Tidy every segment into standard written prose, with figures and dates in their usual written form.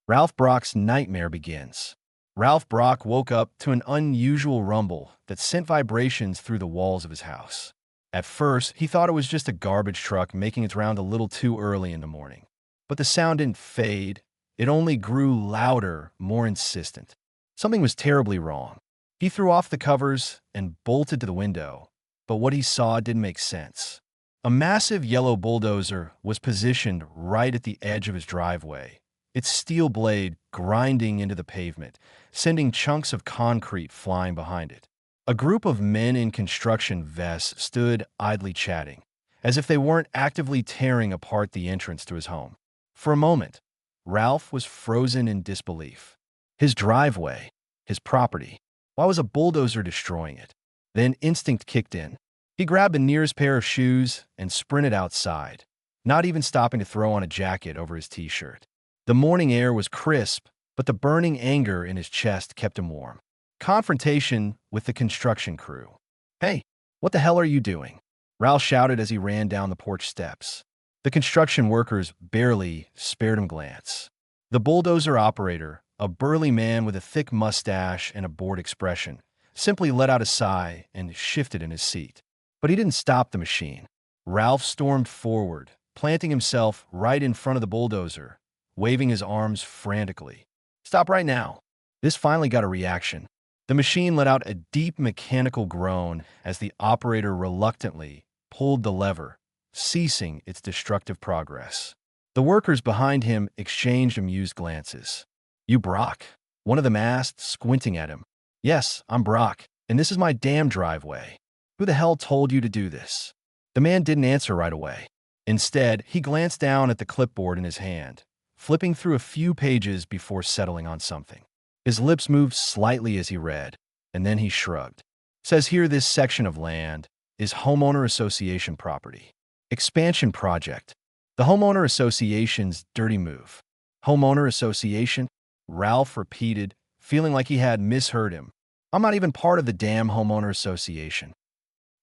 Ralph Brock's nightmare begins. Ralph Brock woke up to an unusual rumble that sent vibrations through the walls of his house. At first, he thought it was just a garbage truck making its round a little too early in the morning. But the sound didn't fade. It only grew louder, more insistent. Something was terribly wrong. He threw off the covers and bolted to the window, but what he saw didn't make sense. A massive yellow bulldozer was positioned right at the edge of his driveway, its steel blade grinding into the pavement, sending chunks of concrete flying behind it. A group of men in construction vests stood idly chatting, as if they weren't actively tearing apart the entrance to his home. For a moment, Ralph was frozen in disbelief. His driveway, his property. Why was a bulldozer destroying it? Then instinct kicked in. He grabbed the nearest pair of shoes and sprinted outside, not even stopping to throw on a jacket over his t-shirt. The morning air was crisp, but the burning anger in his chest kept him warm. Confrontation with the construction crew. "Hey, what the hell are you doing?" Ralph shouted as he ran down the porch steps. The construction workers barely spared him a glance. The bulldozer operator, a burly man with a thick mustache and a bored expression, simply let out a sigh and shifted in his seat. But he didn't stop the machine. Ralph stormed forward, planting himself right in front of the bulldozer, waving his arms frantically. "Stop right now." This finally got a reaction. The machine let out a deep mechanical groan as the operator reluctantly pulled the lever, ceasing its destructive progress. The workers behind him exchanged amused glances. "You Brock?" one of them asked, squinting at him. "Yes, I'm Brock, and this is my damn driveway. Who the hell told you to do this?" The man didn't answer right away. Instead, he glanced down at the clipboard in his hand, flipping through a few pages before settling on something. His lips moved slightly as he read, and then he shrugged. "Says here this section of land is homeowner association property. Expansion project. The homeowner association's dirty move." "Homeowner association?" Ralph repeated, feeling like he had misheard him. "I'm not even part of the damn homeowner association."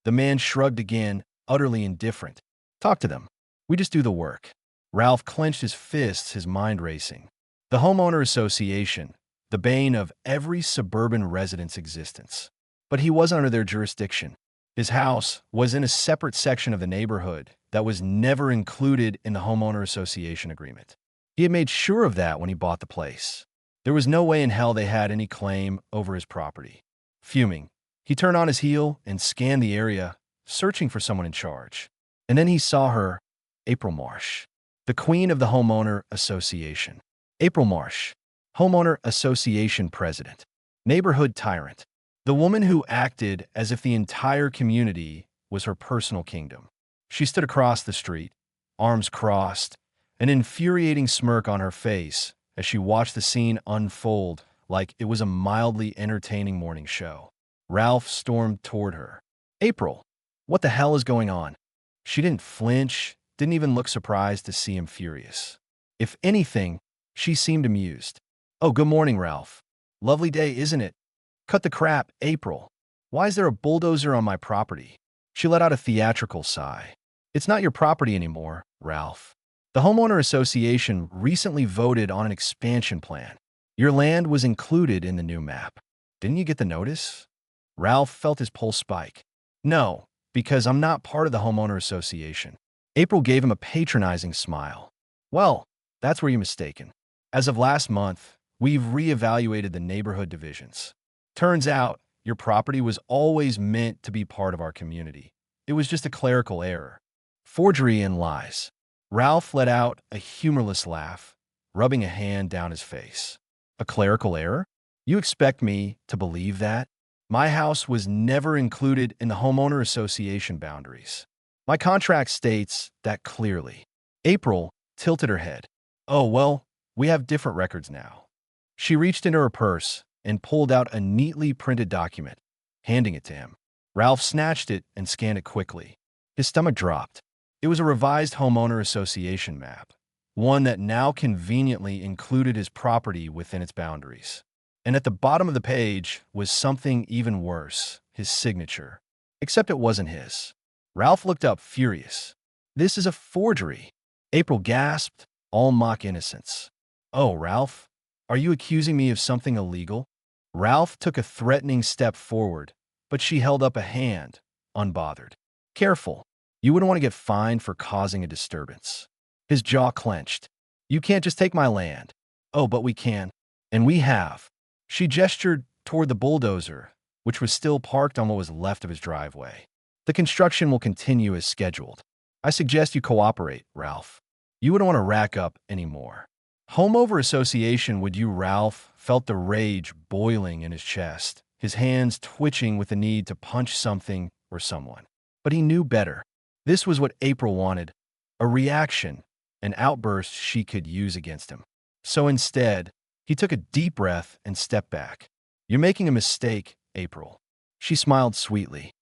The man shrugged again, utterly indifferent. "Talk to them. We just do the work." Ralph clenched his fists, his mind racing. The homeowner association, the bane of every suburban resident's existence. But he wasn't under their jurisdiction. His house was in a separate section of the neighborhood that was never included in the homeowner association agreement. He had made sure of that when he bought the place. There was no way in hell they had any claim over his property. Fuming, he turned on his heel and scanned the area, searching for someone in charge. And then he saw her, April Marsh, the queen of the homeowner association. April Marsh, homeowner association president, neighborhood tyrant, the woman who acted as if the entire community was her personal kingdom. She stood across the street, arms crossed, an infuriating smirk on her face as she watched the scene unfold like it was a mildly entertaining morning show. Ralph stormed toward her. "April, what the hell is going on?" She didn't flinch, didn't even look surprised to see him furious. If anything, she seemed amused. "Oh, good morning, Ralph. Lovely day, isn't it?" "Cut the crap, April. Why is there a bulldozer on my property?" She let out a theatrical sigh. "It's not your property anymore, Ralph. The homeowner association recently voted on an expansion plan. Your land was included in the new map. Didn't you get the notice?" Ralph felt his pulse spike. "No, because I'm not part of the homeowner association." April gave him a patronizing smile. "Well, that's where you're mistaken. As of last month, we've reevaluated the neighborhood divisions. Turns out, your property was always meant to be part of our community. It was just a clerical error. Forgery and lies." Ralph let out a humorless laugh, rubbing a hand down his face. "A clerical error? You expect me to believe that? My house was never included in the homeowner association boundaries. My contract states that clearly." April tilted her head. "Oh, well, we have different records now." She reached into her purse and pulled out a neatly printed document, handing it to him. Ralph snatched it and scanned it quickly. His stomach dropped. It was a revised homeowner association map, one that now conveniently included his property within its boundaries. And at the bottom of the page was something even worse, his signature. Except it wasn't his. Ralph looked up, furious. "This is a forgery." April gasped, all mock innocence. "Oh, Ralph, Are you accusing me of something illegal? Ralph took a threatening step forward, but she held up a hand, unbothered. Careful. You wouldn't want to get fined for causing a disturbance. His jaw clenched. You can't just take my land. Oh, but we can. And we have. She gestured toward the bulldozer, which was still parked on what was left of his driveway. The construction will continue as scheduled. I suggest you cooperate, Ralph. You wouldn't want to rack up anymore. Homeowner Association, would you? Ralph felt the rage boiling in his chest, his hands twitching with the need to punch something or someone. But he knew better. This was what April wanted, a reaction, an outburst she could use against him. So instead, he took a deep breath and stepped back. You're making a mistake, April. She smiled sweetly.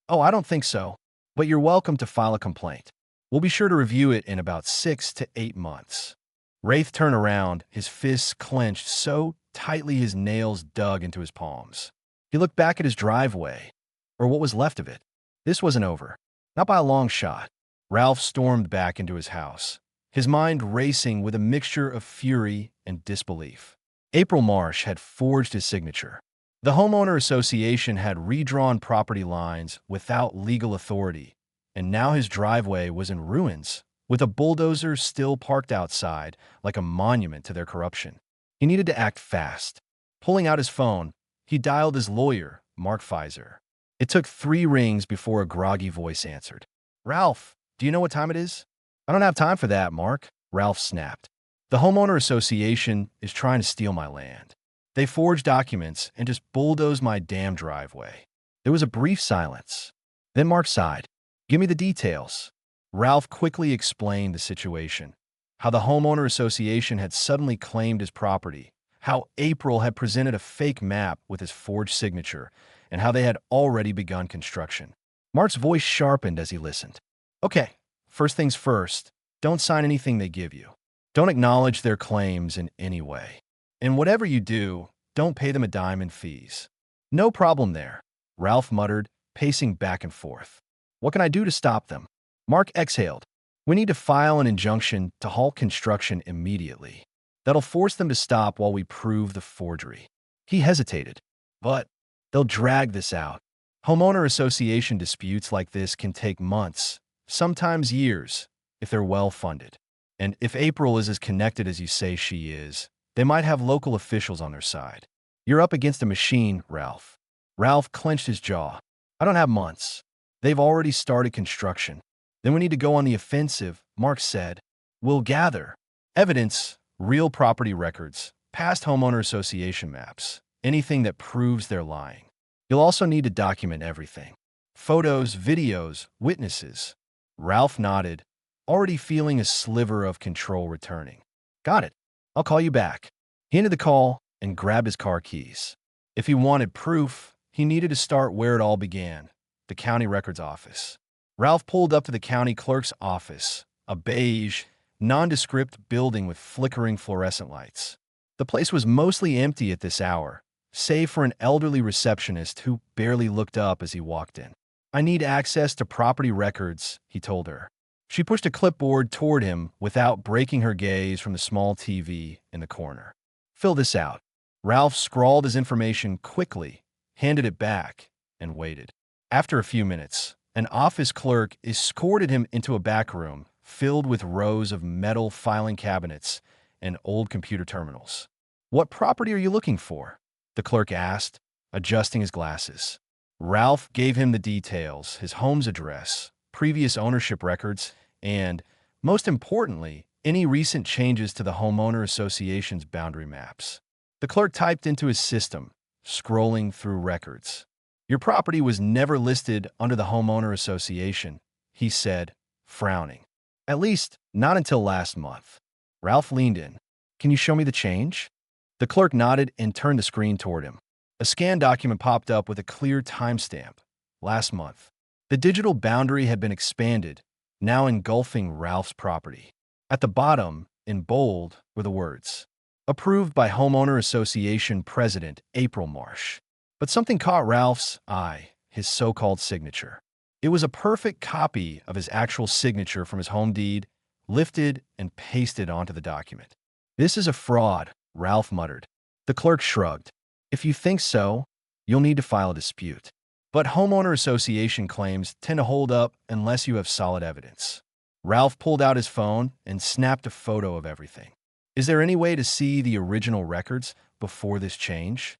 Oh, I don't think so, but you're welcome to file a complaint. We'll be sure to review it in about 6 to 8 months. Rafe turned around, his fists clenched so tightly his nails dug into his palms. He looked back at his driveway, or what was left of it. This wasn't over. Not by a long shot. Ralph stormed back into his house, his mind racing with a mixture of fury and disbelief. April Marsh had forged his signature. The homeowner association had redrawn property lines without legal authority, and now his driveway was in ruins, with a bulldozer still parked outside like a monument to their corruption. He needed to act fast. Pulling out his phone, he dialed his lawyer, Mark Pfizer. It took 3 rings before a groggy voice answered. Ralph, do you know what time it is? I don't have time for that, Mark, Ralph snapped. The homeowner association is trying to steal my land. They forged documents and just bulldozed my damn driveway. There was a brief silence. Then Mark sighed. Give me the details. Ralph quickly explained the situation. How the homeowner association had suddenly claimed his property. How April had presented a fake map with his forged signature. And how they had already begun construction. Mark's voice sharpened as he listened. Okay, first things first, don't sign anything they give you. Don't acknowledge their claims in any way. And whatever you do, don't pay them a dime in fees. No problem there, Ralph muttered, pacing back and forth. What can I do to stop them? Mark exhaled. We need to file an injunction to halt construction immediately. That'll force them to stop while we prove the forgery. He hesitated. But they'll drag this out. Homeowner association disputes like this can take months, sometimes years, if they're well funded. And if April is as connected as you say she is, they might have local officials on their side. You're up against a machine, Ralph. Ralph clenched his jaw. I don't have months. They've already started construction. Then we need to go on the offensive, Mark said. We'll gather evidence, real property records, past homeowner association maps, anything that proves they're lying. You'll also need to document everything. Photos, videos, witnesses. Ralph nodded, already feeling a sliver of control returning. Got it. I'll call you back. He ended the call and grabbed his car keys. If he wanted proof, he needed to start where it all began, the county records office. Ralph pulled up to the county clerk's office, a beige, nondescript building with flickering fluorescent lights. The place was mostly empty at this hour, save for an elderly receptionist who barely looked up as he walked in. I need access to property records, he told her. She pushed a clipboard toward him without breaking her gaze from the small TV in the corner. Fill this out. Ralph scrawled his information quickly, handed it back, and waited. After a few minutes, an office clerk escorted him into a back room filled with rows of metal filing cabinets and old computer terminals. What property are you looking for? The clerk asked, adjusting his glasses. Ralph gave him the details, his home's address, previous ownership records, and, most importantly, any recent changes to the homeowner association's boundary maps. The clerk typed into his system, scrolling through records. Your property was never listed under the homeowner association, he said, frowning. At least, not until last month. Ralph leaned in. Can you show me the change? The clerk nodded and turned the screen toward him. A scanned document popped up with a clear timestamp. Last month. The digital boundary had been expanded, now engulfing Ralph's property. At the bottom, in bold, were the words, approved by Homeowner Association President April Marsh. But something caught Ralph's eye, his so-called signature. It was a perfect copy of his actual signature from his home deed, lifted and pasted onto the document. This is a fraud, Ralph muttered. The clerk shrugged. If you think so, you'll need to file a dispute. But homeowner association claims tend to hold up unless you have solid evidence. Ralph pulled out his phone and snapped a photo of everything. Is there any way to see the original records before this change?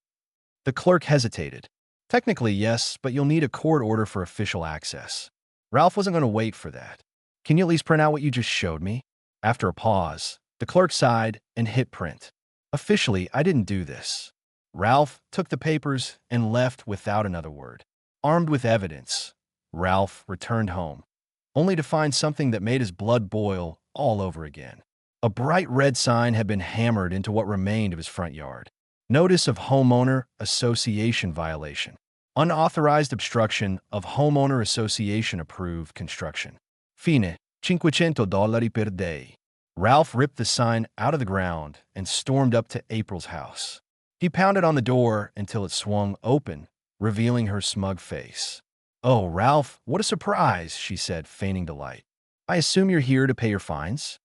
The clerk hesitated. Technically, yes, but you'll need a court order for official access. Ralph wasn't going to wait for that. Can you at least print out what you just showed me? After a pause, the clerk sighed and hit print. Officially, I didn't do this. Ralph took the papers and left without another word. Armed with evidence, Ralph returned home, only to find something that made his blood boil all over again. A bright red sign had been hammered into what remained of his front yard. Notice of Homeowner Association Violation. Unauthorized obstruction of Homeowner Association approved construction. Fine, $500 per day. Ralph ripped the sign out of the ground and stormed up to April's house. He pounded on the door until it swung open, revealing her smug face. "Oh, Ralph, what a surprise," she said, feigning delight. "I assume you're here to pay your fines?"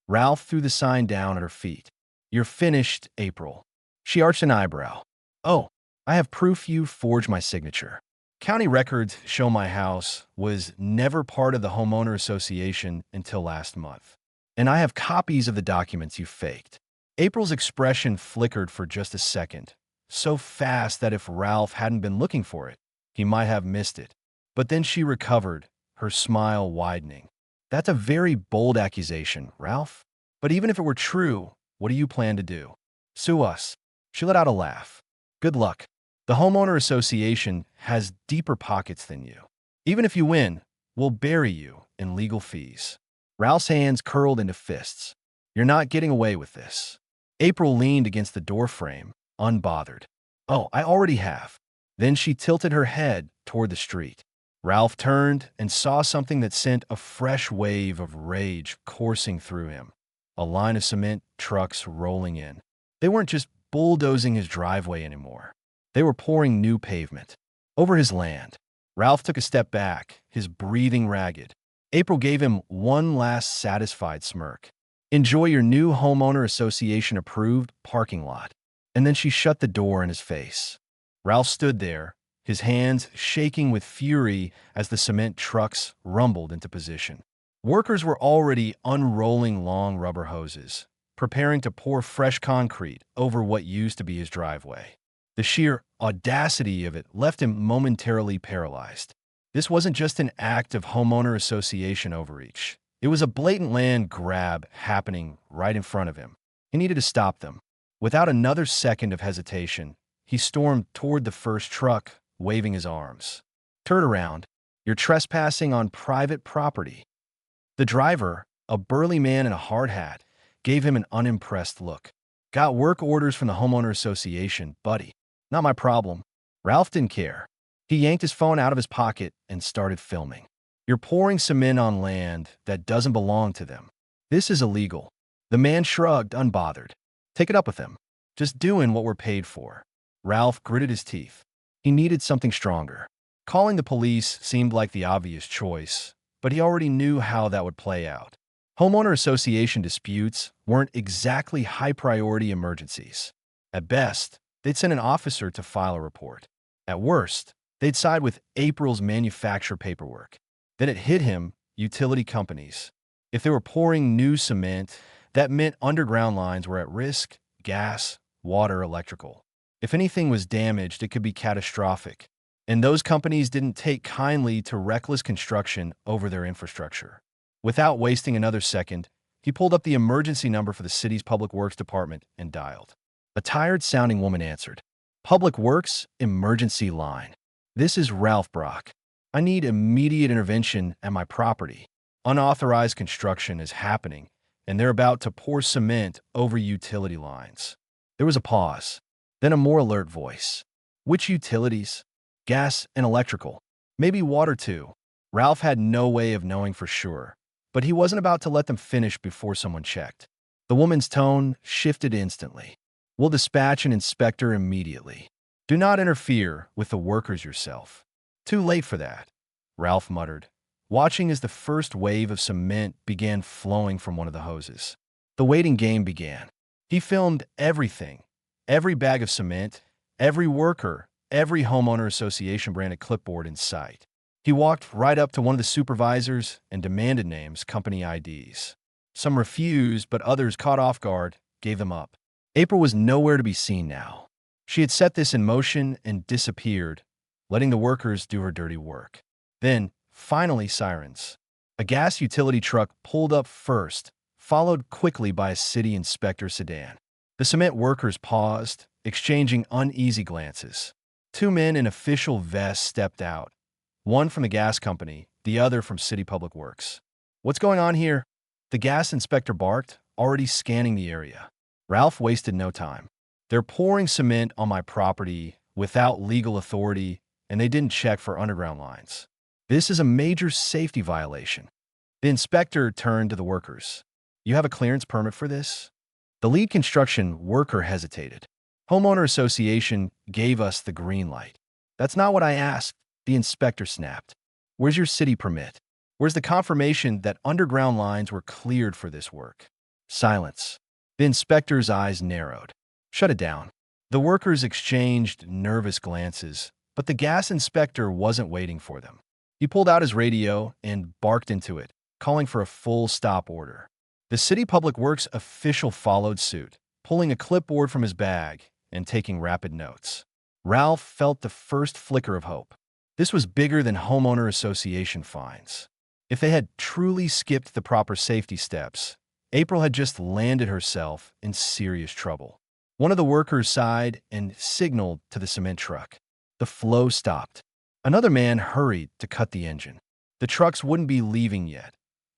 Ralph threw the sign down at her feet. "You're finished, April." She arched an eyebrow. "Oh, I have proof you forged my signature. County records show my house was never part of the homeowner association until last month. And I have copies of the documents you faked." April's expression flickered for just a second, so fast that if Ralph hadn't been looking for it, he might have missed it. But then she recovered, her smile widening. "That's a very bold accusation, Ralph. But even if it were true, what do you plan to do? Sue us." She let out a laugh. "Good luck. The homeowner association has deeper pockets than you. Even if you win, we'll bury you in legal fees." Ralph's hands curled into fists. "You're not getting away with this." April leaned against the doorframe, unbothered. "Oh, I already have." Then she tilted her head toward the street. Ralph turned and saw something that sent a fresh wave of rage coursing through him. A line of cement trucks rolling in. They weren't just bulldozing his driveway anymore. They were pouring new pavement over his land. Ralph took a step back, his breathing ragged. April gave him one last satisfied smirk. "Enjoy your new homeowner association approved parking lot." And then she shut the door in his face. Ralph stood there, his hands shaking with fury as the cement trucks rumbled into position. Workers were already unrolling long rubber hoses, preparing to pour fresh concrete over what used to be his driveway. The sheer audacity of it left him momentarily paralyzed. This wasn't just an act of homeowner association overreach. It was a blatant land grab happening right in front of him. He needed to stop them. Without another second of hesitation, he stormed toward the first truck, waving his arms. "Turn around. You're trespassing on private property." The driver, a burly man in a hard hat, gave him an unimpressed look. "Got work orders from the homeowner association, buddy. Not my problem." Ralph didn't care. He yanked his phone out of his pocket and started filming. "You're pouring cement on land that doesn't belong to them. This is illegal." The man shrugged, unbothered. "Take it up with them. Just doing what we're paid for." Ralph gritted his teeth. He needed something stronger. Calling the police seemed like the obvious choice, but he already knew how that would play out. Homeowner association disputes weren't exactly high-priority emergencies. At best, they'd send an officer to file a report. At worst, they'd side with April's manufacturer paperwork. Then it hit him, utility companies. If they were pouring new cement, that meant underground lines were at risk: gas, water, electrical. If anything was damaged, it could be catastrophic. And those companies didn't take kindly to reckless construction over their infrastructure. Without wasting another second, he pulled up the emergency number for the city's Public Works Department and dialed. A tired-sounding woman answered. "Public Works Emergency Line. This is Ralph Brock. I need immediate intervention at my property. Unauthorized construction is happening, and they're about to pour cement over utility lines." There was a pause, then a more alert voice. "Which utilities?" "Gas and electrical. Maybe water too." Ralph had no way of knowing for sure, but he wasn't about to let them finish before someone checked. The woman's tone shifted instantly. "We'll dispatch an inspector immediately. Do not interfere with the workers yourself." "Too late for that," Ralph muttered, watching as the first wave of cement began flowing from one of the hoses. The waiting game began. He filmed everything, every bag of cement, every worker, every homeowner association branded clipboard in sight. He walked right up to one of the supervisors and demanded names, company IDs. Some refused, but others, caught off guard, gave them up. April was nowhere to be seen now. She had set this in motion and disappeared, letting the workers do her dirty work. Then, finally, sirens. A gas utility truck pulled up first, followed quickly by a city inspector sedan. The cement workers paused, exchanging uneasy glances. Two men in official vests stepped out, one from the gas company, the other from City Public Works. "What's going on here?" The gas inspector barked, already scanning the area. Ralph wasted no time. "They're pouring cement on my property without legal authority, and they didn't check for underground lines. This is a major safety violation." The inspector turned to the workers. "You have a clearance permit for this?" The lead construction worker hesitated. "Homeowner Association gave us the green light." "That's not what I asked," the inspector snapped. "Where's your city permit? Where's the confirmation that underground lines were cleared for this work?" Silence. The inspector's eyes narrowed. "Shut it down." The workers exchanged nervous glances, but the gas inspector wasn't waiting for them. He pulled out his radio and barked into it, calling for a full stop order. The City Public Works official followed suit, pulling a clipboard from his bag and taking rapid notes. Ralph felt the first flicker of hope. This was bigger than homeowner association fines. If they had truly skipped the proper safety steps, April had just landed herself in serious trouble. One of the workers sighed and signaled to the cement truck. The flow stopped. Another man hurried to cut the engine. The trucks wouldn't be leaving yet,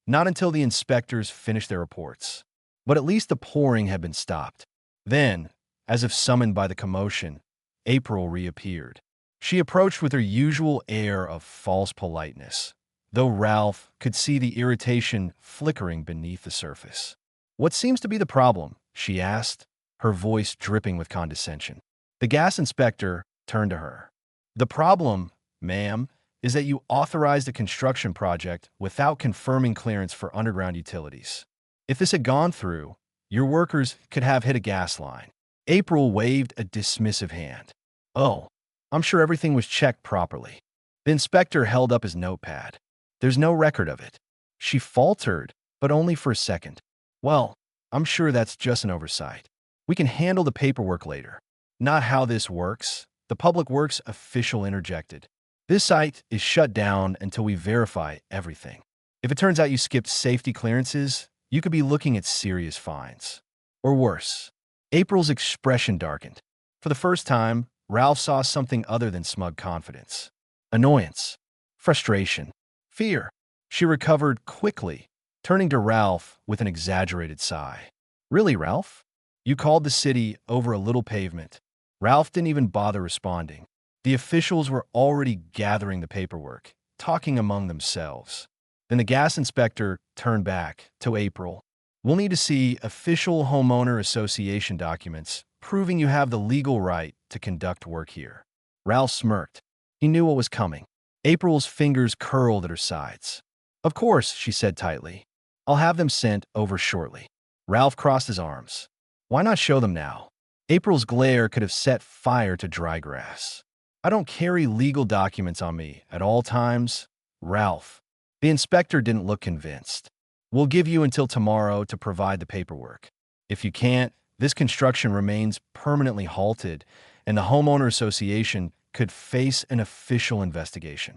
not until the inspectors finished their reports. But at least the pouring had been stopped. Then, as if summoned by the commotion, April reappeared. She approached with her usual air of false politeness, though Ralph could see the irritation flickering beneath the surface. "What seems to be the problem?" she asked, her voice dripping with condescension. The gas inspector turned to her. "The problem, ma'am, is that you authorized a construction project without confirming clearance for underground utilities. If this had gone through, your workers could have hit a gas line." April waved a dismissive hand. "Oh, I'm sure everything was checked properly." The inspector held up his notepad. "There's no record of it." She faltered, but only for a second. "Well, I'm sure that's just an oversight. We can handle the paperwork later." "Not how this works," the Public Works official interjected. "This site is shut down until we verify everything. If it turns out you skipped safety clearances, you could be looking at serious fines. Or worse." April's expression darkened. For the first time, Ralph saw something other than smug confidence. Annoyance. Frustration. Fear. She recovered quickly, turning to Ralph with an exaggerated sigh. "Really, Ralph? You called the city over a little pavement." Ralph didn't even bother responding. The officials were already gathering the paperwork, talking among themselves. Then the gas inspector turned back to April. "We'll need to see official homeowner association documents proving you have the legal right to conduct work here." Ralph smirked. He knew what was coming. April's fingers curled at her sides. "Of course," she said tightly. "I'll have them sent over shortly." Ralph crossed his arms. "Why not show them now?" April's glare could have set fire to dry grass. "I don't carry legal documents on me at all times, Ralph." The inspector didn't look convinced. "We'll give you until tomorrow to provide the paperwork. If you can't, this construction remains permanently halted, and the homeowner association could face an official investigation."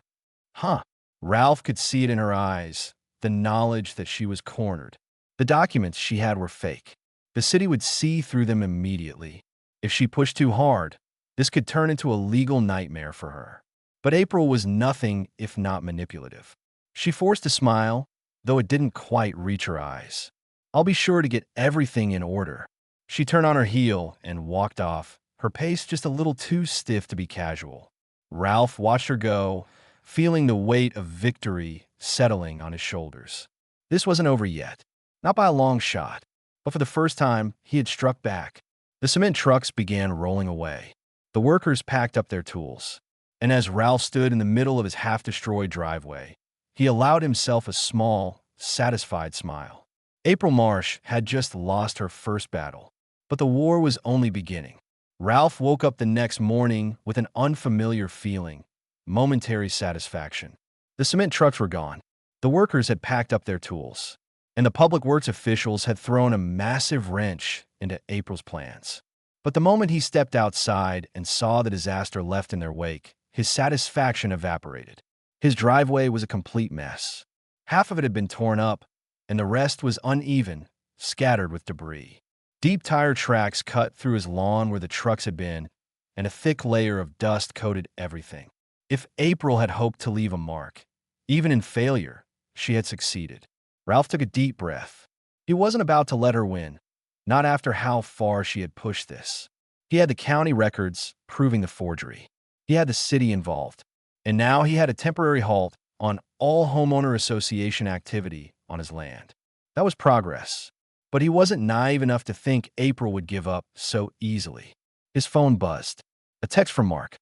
Huh. Ralph could see it in her eyes, the knowledge that she was cornered. The documents she had were fake. The city would see through them immediately. If she pushed too hard, this could turn into a legal nightmare for her. But April was nothing if not manipulative. She forced a smile, though it didn't quite reach her eyes. "I'll be sure to get everything in order." She turned on her heel and walked off, her pace just a little too stiff to be casual. Ralph watched her go, feeling the weight of victory settling on his shoulders. This wasn't over yet. Not by a long shot, but for the first time, he had struck back. The cement trucks began rolling away. The workers packed up their tools. And as Ralph stood in the middle of his half-destroyed driveway, he allowed himself a small, satisfied smile. April Marsh had just lost her first battle. But the war was only beginning. Ralph woke up the next morning with an unfamiliar feeling, momentary satisfaction. The cement trucks were gone. The workers had packed up their tools, and the public works officials had thrown a massive wrench into April's plans. But the moment he stepped outside and saw the disaster left in their wake, his satisfaction evaporated. His driveway was a complete mess. Half of it had been torn up, and the rest was uneven, scattered with debris. Deep tire tracks cut through his lawn where the trucks had been, and a thick layer of dust coated everything. If April had hoped to leave a mark, even in failure, she had succeeded. Ralph took a deep breath. He wasn't about to let her win, not after how far she had pushed this. He had the county records proving the forgery. He had the city involved, and now he had a temporary halt on all homeowner association activity on his land. That was progress. But he wasn't naive enough to think April would give up so easily. His phone buzzed. A text from Mark.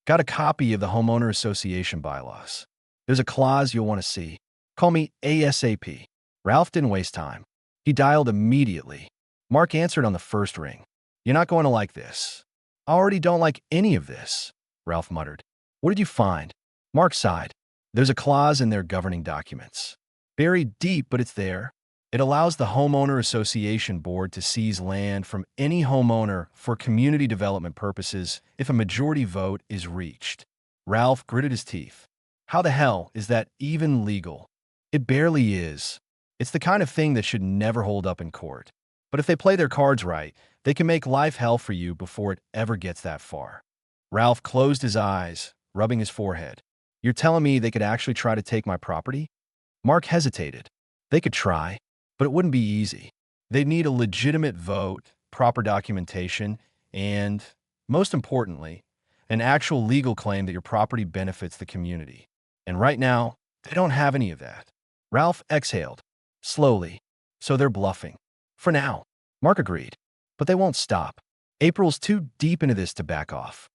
Got a copy of the homeowner association bylaws. There's a clause you'll want to see. Call me ASAP. Ralph didn't waste time. He dialed immediately. Mark answered on the first ring. You're not going to like this. I already don't like any of this, Ralph muttered. What did you find? Mark sighed. There's a clause in their governing documents. Buried deep, but it's there. It allows the homeowner association board to seize land from any homeowner for community development purposes if a majority vote is reached. Ralph gritted his teeth. How the hell is that even legal? It barely is. It's the kind of thing that should never hold up in court. But if they play their cards right, they can make life hell for you before it ever gets that far. Ralph closed his eyes, rubbing his forehead. You're telling me they could actually try to take my property? Mark hesitated. They could try, but it wouldn't be easy. They'd need a legitimate vote, proper documentation, and, most importantly, an actual legal claim that your property benefits the community. And right now, they don't have any of that. Ralph exhaled, slowly. So they're bluffing. For now. Mark agreed. But they won't stop. April's too deep into this to back off.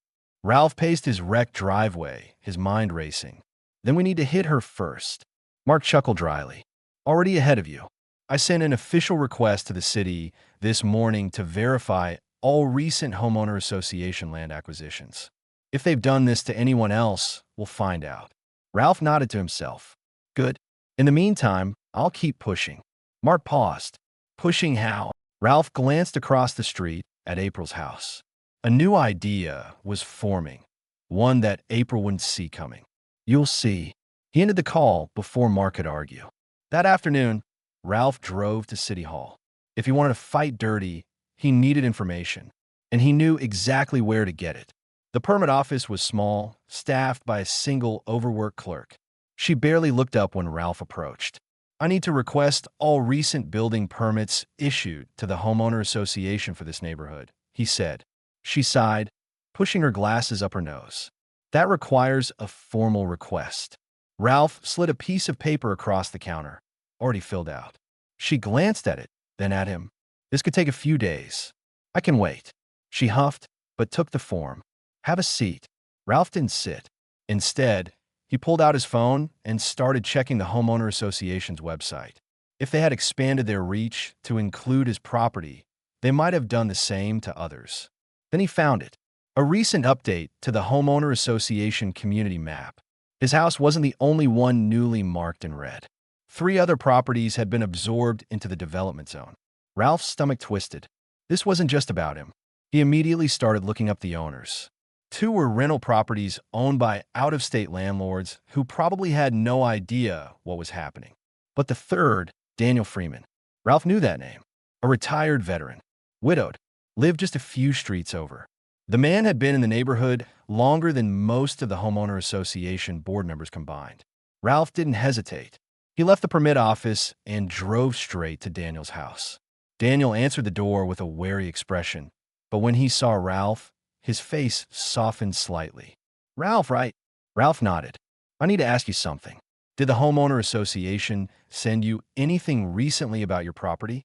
Ralph paced his wrecked driveway, his mind racing. Then we need to hit her first. Mark chuckled dryly. Already ahead of you. I sent an official request to the city this morning to verify all recent homeowner association land acquisitions. If they've done this to anyone else, we'll find out. Ralph nodded to himself. Good. In the meantime, I'll keep pushing. Mark paused. Pushing how? Ralph glanced across the street at April's house. A new idea was forming, one that April wouldn't see coming. You'll see. He ended the call before Mark could argue. That afternoon, Ralph drove to City Hall. If he wanted to fight dirty, he needed information, and he knew exactly where to get it. The permit office was small, staffed by a single overworked clerk. She barely looked up when Ralph approached. I need to request all recent building permits issued to the homeowner association for this neighborhood, he said. She sighed, pushing her glasses up her nose. That requires a formal request. Ralph slid a piece of paper across the counter, already filled out. She glanced at it, then at him. This could take a few days. I can wait. She huffed, but took the form. Have a seat. Ralph didn't sit. Instead, he pulled out his phone and started checking the homeowner association's website. If they had expanded their reach to include his property, they might have done the same to others. Then he found it. A recent update to the homeowner association community map. His house wasn't the only one newly marked in red. 3 other properties had been absorbed into the development zone. Ralph's stomach twisted. This wasn't just about him. He immediately started looking up the owners. 2 were rental properties owned by out-of-state landlords who probably had no idea what was happening. But the third, Daniel Freeman. Ralph knew that name. A retired veteran. Widowed. Lived just a few streets over. The man had been in the neighborhood longer than most of the homeowner association board members combined. Ralph didn't hesitate. He left the permit office and drove straight to Daniel's house. Daniel answered the door with a wary expression, but when he saw Ralph, his face softened slightly. Ralph, right? Ralph nodded. I need to ask you something. Did the homeowner association send you anything recently about your property?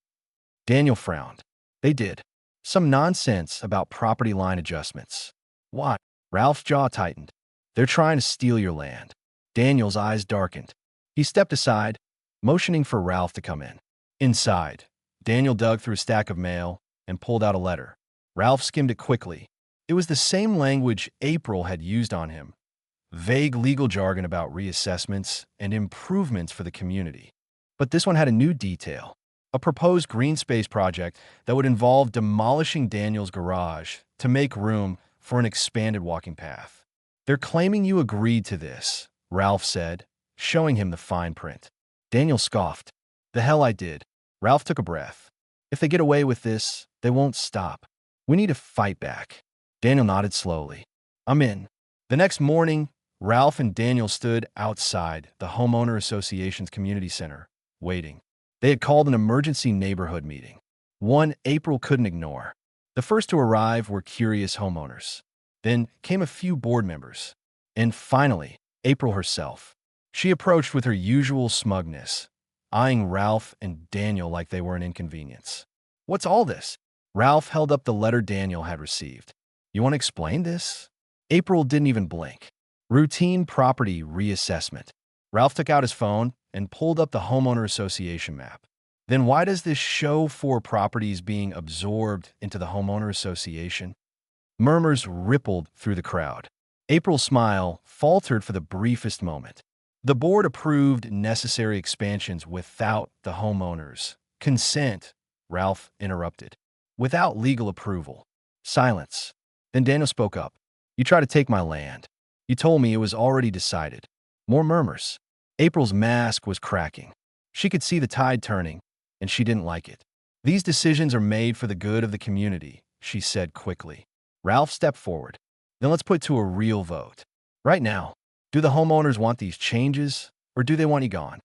Daniel frowned. They did. Some nonsense about property line adjustments. Why? Ralph's jaw tightened. They're trying to steal your land. Daniel's eyes darkened. He stepped aside, motioning for Ralph to come in. Inside, Daniel dug through a stack of mail, and pulled out a letter. Ralph skimmed it quickly. It was the same language April had used on him. Vague legal jargon about reassessments and improvements for the community. But this one had a new detail. A proposed green space project that would involve demolishing Daniel's garage to make room for an expanded walking path. "They're claiming you agreed to this," Ralph said, showing him the fine print. Daniel scoffed. "The hell I did." Ralph took a breath. "If they get away with this, they won't stop. We need to fight back." Daniel nodded slowly. "I'm in." The next morning, Ralph and Daniel stood outside the Homeowner Association's community center, waiting. They had called an emergency neighborhood meeting, one April couldn't ignore. The first to arrive were curious homeowners. Then came a few board members. And finally, April herself. She approached with her usual smugness, eyeing Ralph and Daniel like they were an inconvenience. "What's all this?" Ralph held up the letter Daniel had received. "You want to explain this?" April didn't even blink. "Routine property reassessment." Ralph took out his phone and pulled up the Homeowner Association map. "Then why does this show 4 properties being absorbed into the Homeowner Association?" Murmurs rippled through the crowd. April's smile faltered for the briefest moment. The board approved necessary expansions without the homeowners' consent, Ralph interrupted. "Without legal approval." Silence. Then Daniel spoke up. "You tried to take my land. You told me it was already decided." More murmurs. April's mask was cracking. She could see the tide turning, and she didn't like it. "These decisions are made for the good of the community," she said quickly. Ralph stepped forward. "Then let's put to a real vote. Right now, do the homeowners want these changes, or do they want you gone?"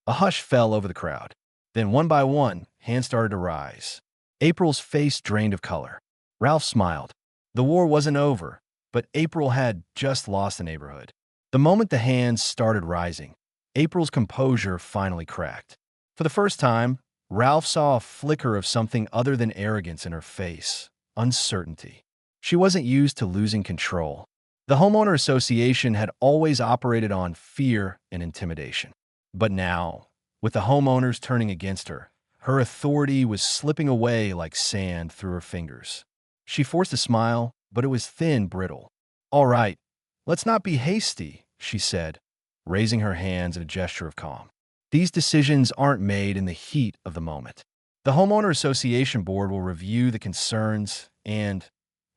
A hush fell over the crowd. Then one by one, hands started to rise. April's face drained of color. Ralph smiled. The war wasn't over, but April had just lost the neighborhood. The moment the hands started rising, April's composure finally cracked. For the first time, Ralph saw a flicker of something other than arrogance in her face, uncertainty. She wasn't used to losing control. The Homeowner Association had always operated on fear and intimidation. But now, with the homeowners turning against her, her authority was slipping away like sand through her fingers. She forced a smile, but it was thin, brittle. "All right, let's not be hasty," she said, raising her hands in a gesture of calm. "These decisions aren't made in the heat of the moment. The Homeowner Association Board will review the concerns and—"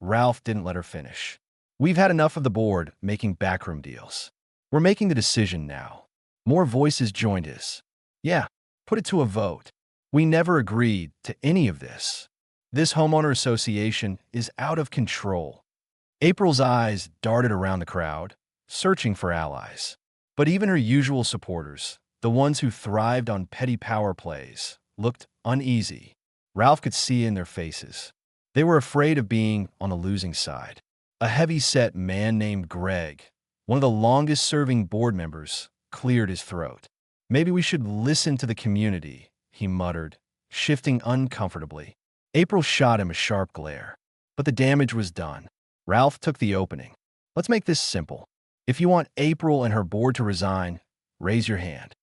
Ralph didn't let her finish. "We've had enough of the board making backroom deals. We're making the decision now." More voices joined his. "Yeah, put it to a vote. We never agreed to any of this. This Homeowner Association is out of control." April's eyes darted around the crowd, searching for allies. But even her usual supporters, the ones who thrived on petty power plays, looked uneasy. Ralph could see in their faces. They were afraid of being on the losing side. A heavy-set man named Greg, one of the longest-serving board members, cleared his throat. "Maybe we should listen to the community," he muttered, shifting uncomfortably. April shot him a sharp glare. But the damage was done. Ralph took the opening. "Let's make this simple. If you want April and her board to resign, raise your hand."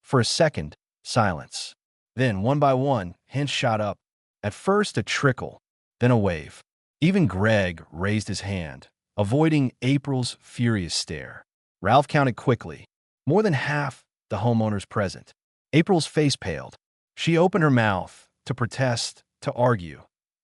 For a second, silence. Then, one by one, hands shot up. At first, a trickle, then a wave. Even Greg raised his hand, avoiding April's furious stare. Ralph counted quickly. More than half the homeowners present. April's face paled. She opened her mouth to protest, to argue.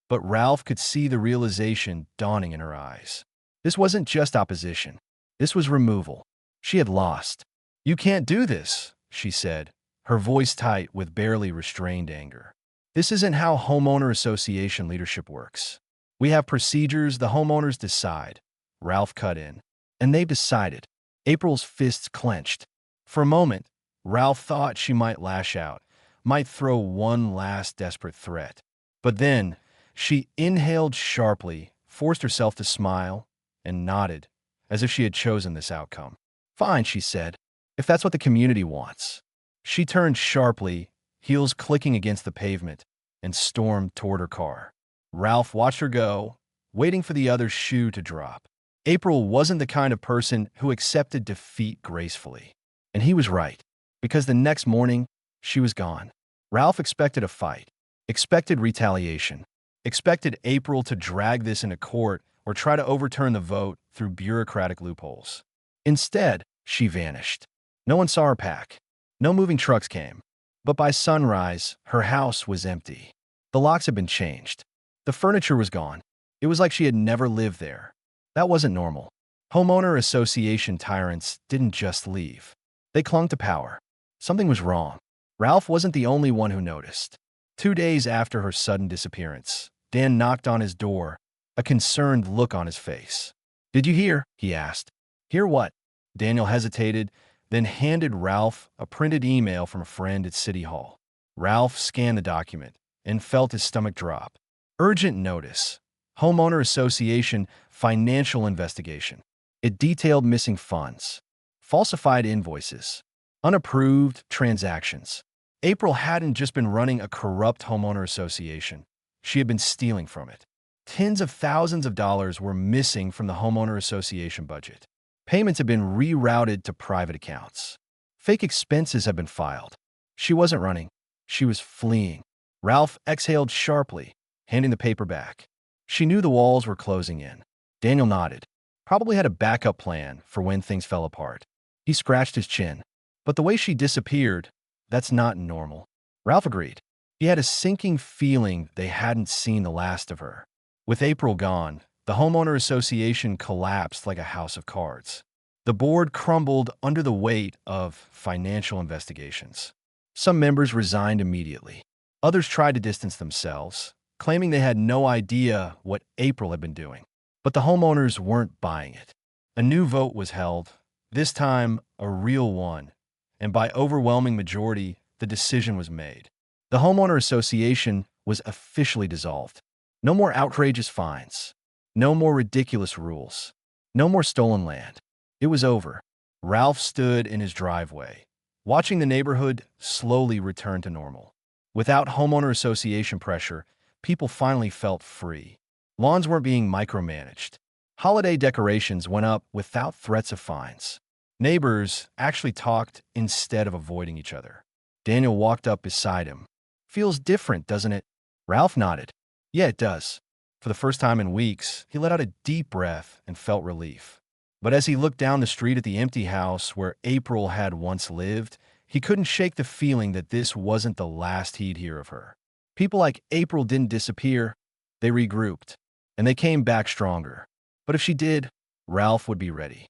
But Ralph could see the realization dawning in her eyes. This wasn't just opposition. This was removal. She had lost. "You can't do this," she said, her voice tight with barely restrained anger. "This isn't how homeowner association leadership works. We have procedures, the homeowners decide." Ralph cut in. "And they've decided." April's fists clenched. For a moment, Ralph thought she might lash out, might throw one last desperate threat. But then, she inhaled sharply, forced herself to smile, and nodded, as if she had chosen this outcome. "Fine," she said, "if that's what the community wants." She turned sharply, heels clicking against the pavement, and stormed toward her car. Ralph watched her go, waiting for the other shoe to drop. April wasn't the kind of person who accepted defeat gracefully. And he was right, because the next morning, she was gone. Ralph expected a fight, expected retaliation, expected April to drag this into court or try to overturn the vote through bureaucratic loopholes. Instead, she vanished. No one saw her pack. No moving trucks came. But by sunrise, her house was empty. The locks had been changed. The furniture was gone. It was like she had never lived there. That wasn't normal. Homeowner association tyrants didn't just leave. They clung to power. Something was wrong. Ralph wasn't the only one who noticed. 2 days after her sudden disappearance, Dan knocked on his door, a concerned look on his face. "Did you hear?" he asked. "Hear what?" Daniel hesitated, then handed Ralph a printed email from a friend at City Hall. Ralph scanned the document and felt his stomach drop. Urgent notice. Homeowner Association financial investigation. It detailed missing funds, falsified invoices, unapproved transactions. April hadn't just been running a corrupt homeowner association. She had been stealing from it. Tens of thousands of dollars were missing from the homeowner association budget. Payments had been rerouted to private accounts. Fake expenses had been filed. She wasn't running. She was fleeing. Ralph exhaled sharply, handing the paper back. She knew the walls were closing in. Daniel nodded. Probably had a backup plan for when things fell apart. He scratched his chin. But the way she disappeared, that's not normal. Ralph agreed. He had a sinking feeling they hadn't seen the last of her. With April gone, the homeowner association collapsed like a house of cards. The board crumbled under the weight of financial investigations. Some members resigned immediately. Others tried to distance themselves, claiming they had no idea what April had been doing. But the homeowners weren't buying it. A new vote was held, this time a real one, and by overwhelming majority, the decision was made. The homeowner association was officially dissolved. No more outrageous fines. No more ridiculous rules. No more stolen land. It was over. Ralph stood in his driveway, watching the neighborhood slowly return to normal. Without homeowner association pressure, people finally felt free. Lawns weren't being micromanaged. Holiday decorations went up without threats of fines. Neighbors actually talked instead of avoiding each other. Daniel walked up beside him. "Feels different, doesn't it?" Ralph nodded. "Yeah, it does." For the first time in weeks, he let out a deep breath and felt relief. But as he looked down the street at the empty house where April had once lived, he couldn't shake the feeling that this wasn't the last he'd hear of her. People like April didn't disappear. They regrouped, and they came back stronger. But if she did, Ralph would be ready.